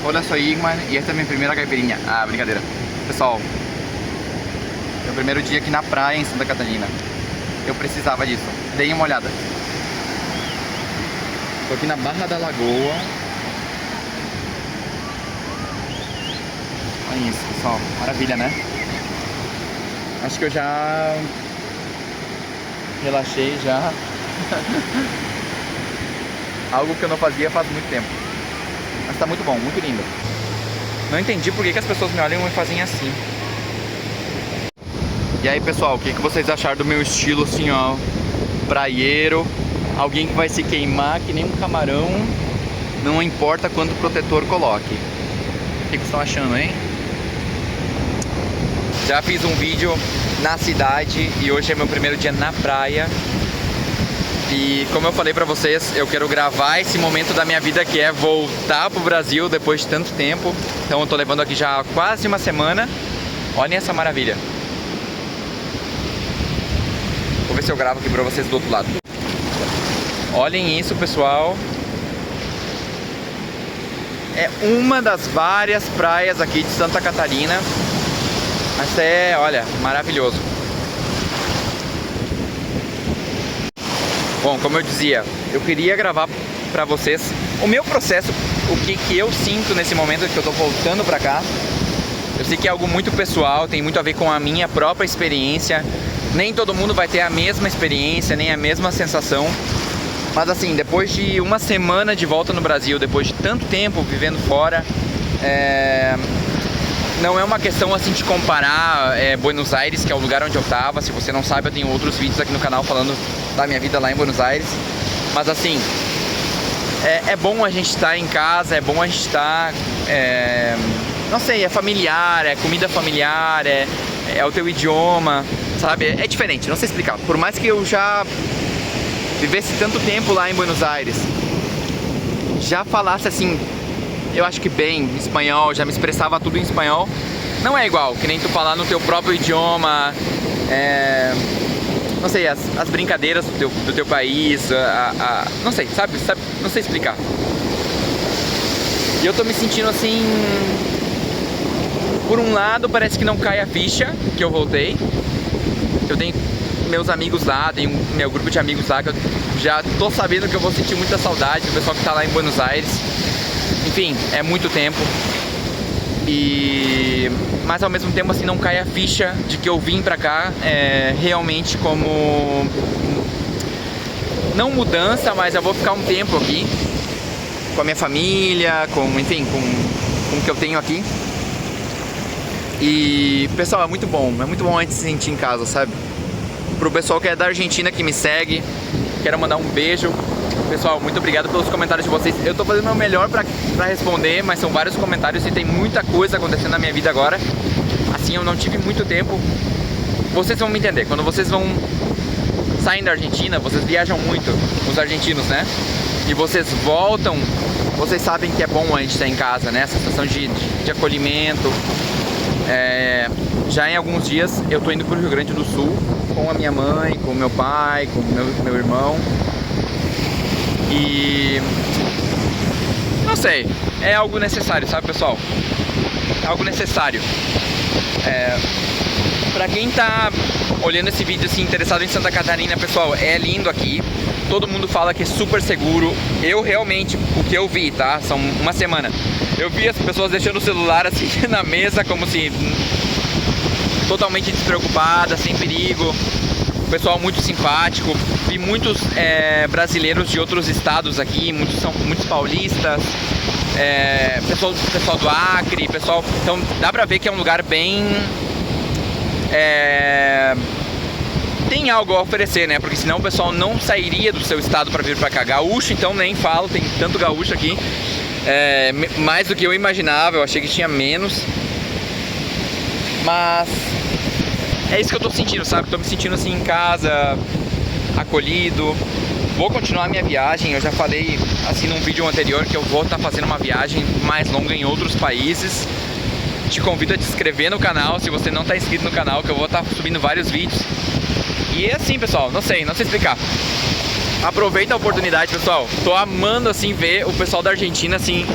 Hola, soy Igman y esta es mi primera caipirinha. Ah, brincadeira. Pessoal, meu primeiro dia aqui na praia em Santa Catarina. Eu precisava disso. Deem uma olhada. Tô aqui na Barra da Lagoa. Olha isso, pessoal. Maravilha, né? Acho que eu já relaxei já. Algo que eu não fazia faz muito tempo. Mas tá muito bom, muito lindo. Não entendi por que as pessoas me olham e fazem assim. E aí, pessoal, o que vocês acharam do meu estilo assim, ó, praieiro? Alguém que vai se queimar que nem um camarão, não importa quanto protetor coloque. O que vocês estão achando, hein? Já fiz um vídeo na cidade e hoje é meu primeiro dia na praia. E como eu falei pra vocês, eu quero gravar esse momento da minha vida que é voltar pro Brasil depois de tanto tempo. Então eu tô levando aqui já quase uma semana. Olhem essa maravilha. Vou ver se eu gravo aqui pra vocês do outro lado. Olhem isso, pessoal. É uma das várias praias aqui de Santa Catarina. Mas é, olha, maravilhoso. Bom, como eu dizia, eu queria gravar pra vocês o meu processo, o que eu sinto nesse momento que eu tô voltando pra cá. Eu sei que é algo muito pessoal, tem muito a ver com a minha própria experiência. Nem todo mundo vai ter a mesma experiência, nem a mesma sensação. Mas assim, depois de uma semana de volta no Brasil, depois de tanto tempo vivendo fora, não é uma questão assim de comparar Buenos Aires, que é o lugar onde eu tava. Se você não sabe, eu tenho outros vídeos aqui no canal falando da minha vida lá em Buenos Aires. Mas assim, é bom a gente estar em casa, é bom a gente estar, não sei, é familiar, é comida familiar, é o teu idioma, sabe? É diferente, não sei explicar. Por mais que eu já vivesse tanto tempo lá em Buenos Aires, já falasse assim, eu acho que bem espanhol, já me expressava tudo em espanhol, não é igual que nem tu falar no teu próprio idioma, não sei, as brincadeiras do teu país, não sei, sabe, não sei explicar. E eu tô me sentindo assim, por um lado parece que não cai a ficha que eu voltei. Eu tenho meus amigos lá, tenho meu grupo de amigos lá que eu já tô sabendo que eu vou sentir muita saudade do pessoal que tá lá em Buenos Aires. Enfim, é muito tempo. Mas ao mesmo tempo assim não cai a ficha de que eu vim pra cá realmente como, não mudança, mas eu vou ficar um tempo aqui com a minha família, enfim, com o que eu tenho aqui. E pessoal, é muito bom a gente se sentir em casa, sabe? Pro pessoal que é da Argentina que me segue, quero mandar um beijo. Pessoal, muito obrigado pelos comentários de vocês. Eu tô fazendo o meu melhor pra responder, mas são vários comentários e tem muita coisa acontecendo na minha vida agora. Assim, eu não tive muito tempo. Vocês vão me entender. Quando vocês saem da Argentina, vocês viajam muito, os argentinos, né? E vocês voltam, vocês sabem que é bom a gente estar em casa, né? Essa sensação de acolhimento. Já em alguns dias eu tô indo pro Rio Grande do Sul com a minha mãe, com o meu pai, com o meu irmão. E não sei, é algo necessário, sabe, pessoal? É algo necessário. Pra quem tá olhando esse vídeo assim, interessado em Santa Catarina, pessoal, é lindo aqui. Todo mundo fala que é super seguro. Eu realmente, o que eu vi, tá? São uma semana. Eu vi as pessoas deixando o celular assim na mesa, como se totalmente despreocupada, sem perigo. Pessoal muito simpático. Vi muitos brasileiros de outros estados aqui, muitos paulistas, pessoal do Acre, pessoal. Então dá pra ver que é um lugar bem tem algo a oferecer, né? Porque senão o pessoal não sairia do seu estado pra vir pra cá. Gaúcho, então nem falo, tem tanto gaúcho aqui, mais do que eu imaginava. Eu achei que tinha menos, mas é isso que eu tô sentindo, sabe? Tô me sentindo assim em casa, acolhido. Vou continuar a minha viagem. Eu já falei assim num vídeo anterior que eu vou estar fazendo uma viagem mais longa em outros países. Te convido a te inscrever no canal se você não está inscrito no canal, que eu vou estar subindo vários vídeos. E é assim, pessoal, não sei explicar. Aproveita a oportunidade, pessoal. Tô amando assim ver o pessoal da Argentina assim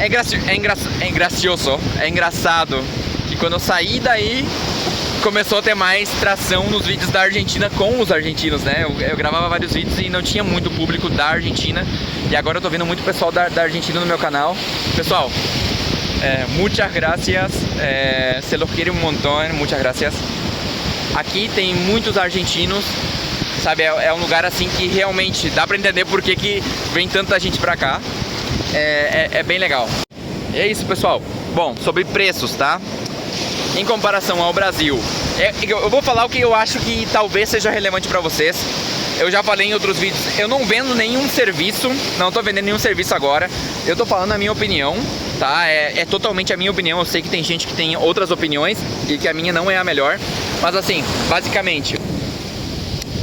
É engraçado que quando eu saí daí, começou a ter mais tração nos vídeos da Argentina com os argentinos, né? Eu gravava vários vídeos e não tinha muito público da Argentina. E agora eu tô vendo muito pessoal da Argentina no meu canal. Pessoal, muchas gracias, se los quiero un montón, muchas gracias. Aqui tem muitos argentinos, sabe? É um lugar assim que realmente dá pra entender por que vem tanta gente pra cá. É bem legal. E é isso, pessoal. Bom, sobre preços, tá? Em comparação ao Brasil, eu vou falar o que eu acho que talvez seja relevante pra vocês. Eu já falei em outros vídeos, eu não vendo nenhum serviço, não tô vendendo nenhum serviço agora. Eu tô falando a minha opinião, tá? É totalmente a minha opinião. Eu sei que tem gente que tem outras opiniões e que a minha não é a melhor. Mas assim, basicamente,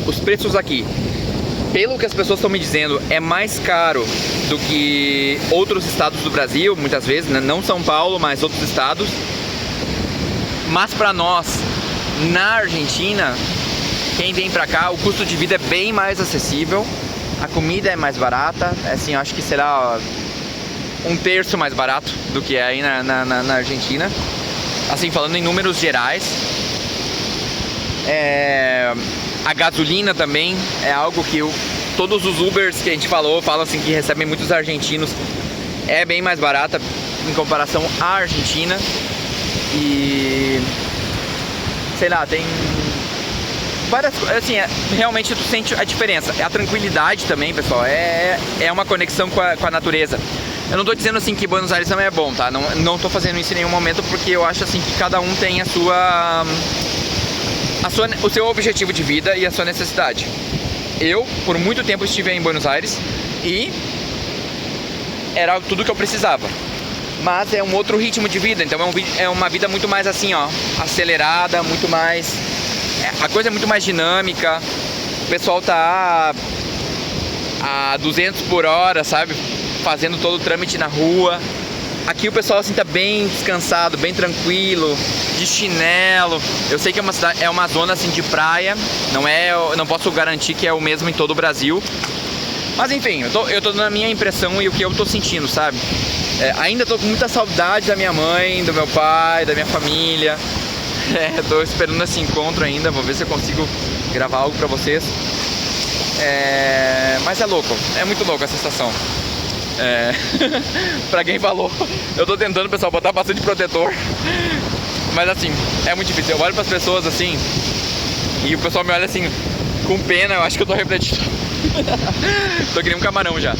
os preços aqui, pelo que as pessoas estão me dizendo, é mais caro do que outros estados do Brasil, muitas vezes, né? Não São Paulo, mas outros estados. Mas pra nós, na Argentina, quem vem pra cá, o custo de vida é bem mais acessível. A comida é mais barata, assim, eu acho que será 1/3 mais barato do que é aí na Argentina. Assim, falando em números gerais. A gasolina também é algo que todos os Ubers que a gente falam assim que recebem muitos argentinos, é bem mais barata em comparação à Argentina. E sei lá, tem várias coisas, assim, realmente tu sente a diferença. A tranquilidade também, pessoal, é uma conexão com a natureza. Eu não tô dizendo assim que Buenos Aires não é bom, tá? Não tô fazendo isso em nenhum momento, porque eu acho assim que cada um tem o seu objetivo de vida e a sua necessidade. Eu, por muito tempo, estive em Buenos Aires e era tudo que eu precisava. Mas é um outro ritmo de vida, então é uma vida muito mais assim, ó, acelerada, muito mais... a coisa é muito mais dinâmica, o pessoal tá a 200 por hora, sabe, fazendo todo o trâmite na rua. Aqui o pessoal assim tá bem descansado, bem tranquilo, de chinelo. Eu sei que é uma zona assim de praia, eu não posso garantir que é o mesmo em todo o Brasil. Mas enfim, eu tô dando a minha impressão e o que eu tô sentindo, sabe? Ainda tô com muita saudade da minha mãe, do meu pai, da minha família. Tô esperando esse encontro ainda, vou ver se eu consigo gravar algo pra vocês. Mas é louco, é muito louco a sensação. Pra quem falou, eu tô tentando, pessoal, botar bastante protetor. Mas assim, é muito difícil. Eu olho pras pessoas assim e o pessoal me olha assim com pena, eu acho que eu tô refletindo. Tô que nem um camarão já.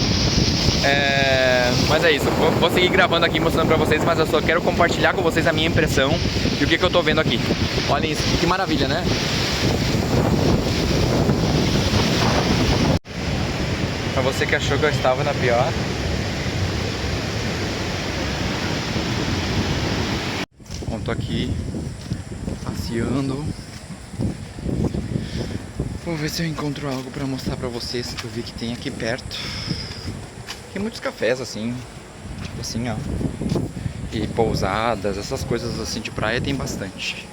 Mas é isso, vou seguir gravando aqui, mostrando pra vocês, mas eu só quero compartilhar com vocês a minha impressão e o que eu tô vendo aqui. Olhem isso, que maravilha, né? Pra você que achou que eu estava na pior. Bom, tô aqui passeando. Vou ver se eu encontro algo pra mostrar pra vocês que eu vi que tem aqui perto. Tem muitos cafés assim, tipo assim, ó. E pousadas, essas coisas assim de praia tem bastante.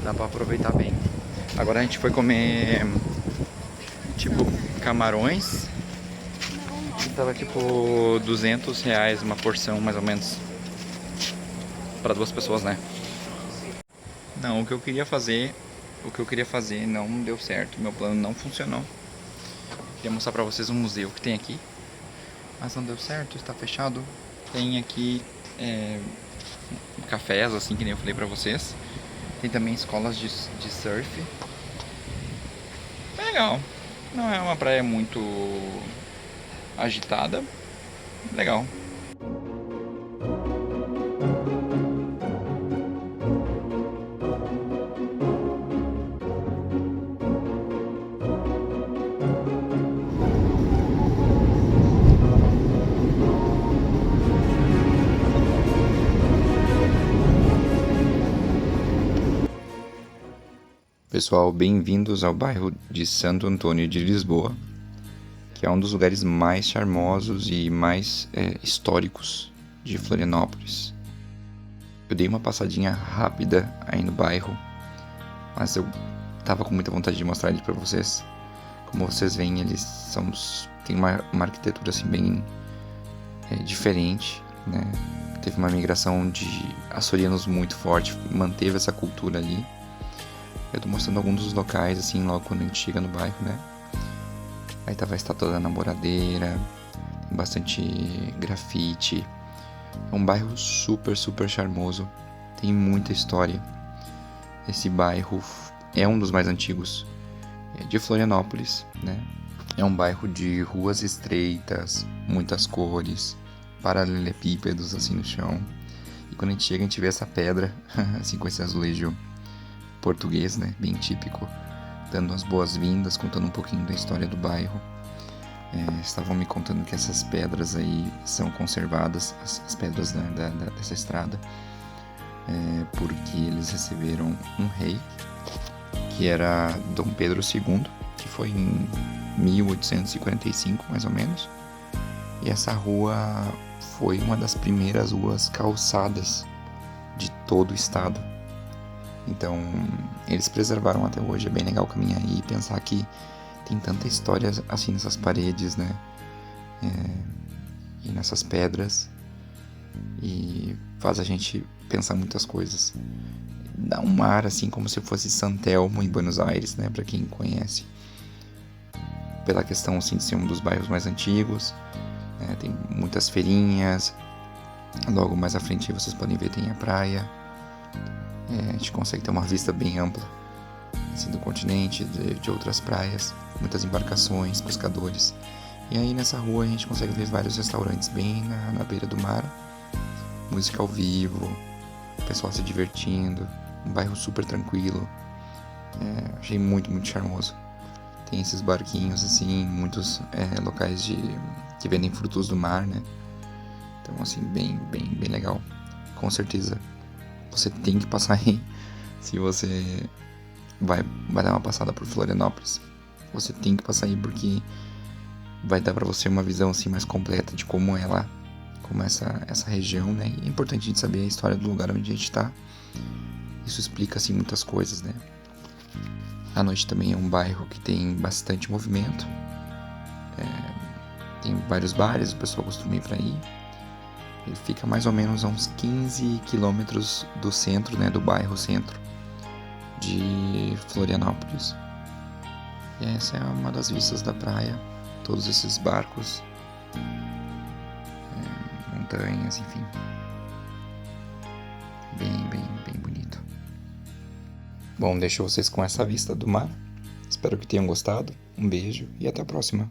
Dá pra aproveitar bem. Agora a gente foi comer tipo camarões. E tava tipo R$200 uma porção, mais ou menos. Pra 2 pessoas, né? Não, o que eu queria fazer não deu certo. Meu plano não funcionou. Queria mostrar pra vocês um museu que tem aqui, mas não deu certo, está fechado. Tem aqui cafés, assim, que nem eu falei pra vocês. Tem também escolas de surf. É legal. Não é uma praia muito agitada. Legal. Pessoal, bem-vindos ao bairro de Santo Antônio de Lisboa, que é um dos lugares mais charmosos e mais históricos de Florianópolis. Eu dei uma passadinha rápida aí no bairro, mas eu tava com muita vontade de mostrar ele para vocês. Como vocês veem, eles tem uma arquitetura assim bem diferente. né? Teve uma migração de açorianos muito forte, manteve essa cultura ali. Eu tô mostrando alguns dos locais, assim, logo quando a gente chega no bairro, né? Aí tava a estátua da namoradeira, tem bastante grafite. É um bairro super, super charmoso, tem muita história. Esse bairro é um dos mais antigos de Florianópolis, né? É um bairro de ruas estreitas, muitas cores, paralelepípedos assim no chão. E quando a gente chega, a gente vê essa pedra, assim com esse azulejo português, né? Bem típico, dando as boas-vindas, contando um pouquinho da história do bairro. Estavam me contando que essas pedras aí são conservadas, as pedras dessa estrada, porque eles receberam um rei, que era Dom Pedro II, que foi em 1845, mais ou menos. E essa rua foi uma das primeiras ruas calçadas de todo o estado. Então, eles preservaram até hoje. É bem legal caminhar aí e pensar que tem tanta história assim nessas paredes, né? E nessas pedras. E faz a gente pensar muitas coisas. Dá um ar assim como se fosse San Telmo em Buenos Aires, né? Pra quem conhece. Pela questão assim de ser um dos bairros mais antigos. Tem muitas feirinhas. Logo mais à frente vocês podem ver tem a praia. A gente consegue ter uma vista bem ampla assim, do continente, de outras praias, muitas embarcações, pescadores. E aí nessa rua a gente consegue ver vários restaurantes bem na beira do mar, música ao vivo, o pessoal se divertindo, um bairro super tranquilo. Achei muito, muito charmoso. Tem esses barquinhos assim, muitos locais que vendem frutos do mar, né? Então assim, bem legal. Com certeza você tem que passar aí. Se você vai dar uma passada por Florianópolis, você tem que passar aí, porque vai dar pra você uma visão assim mais completa de como é lá, como essa região, né? E é importante a gente saber a história do lugar onde a gente tá. Isso explica assim muitas coisas, né? À noite também é um bairro que tem bastante movimento. Tem vários bares, o pessoal costuma ir pra aí. Ele fica mais ou menos a uns 15 quilômetros do centro, né? Do bairro centro de Florianópolis. E essa é uma das vistas da praia. Todos esses barcos, montanhas, enfim. Bem bonito. Bom, deixo vocês com essa vista do mar. Espero que tenham gostado. Um beijo e até a próxima.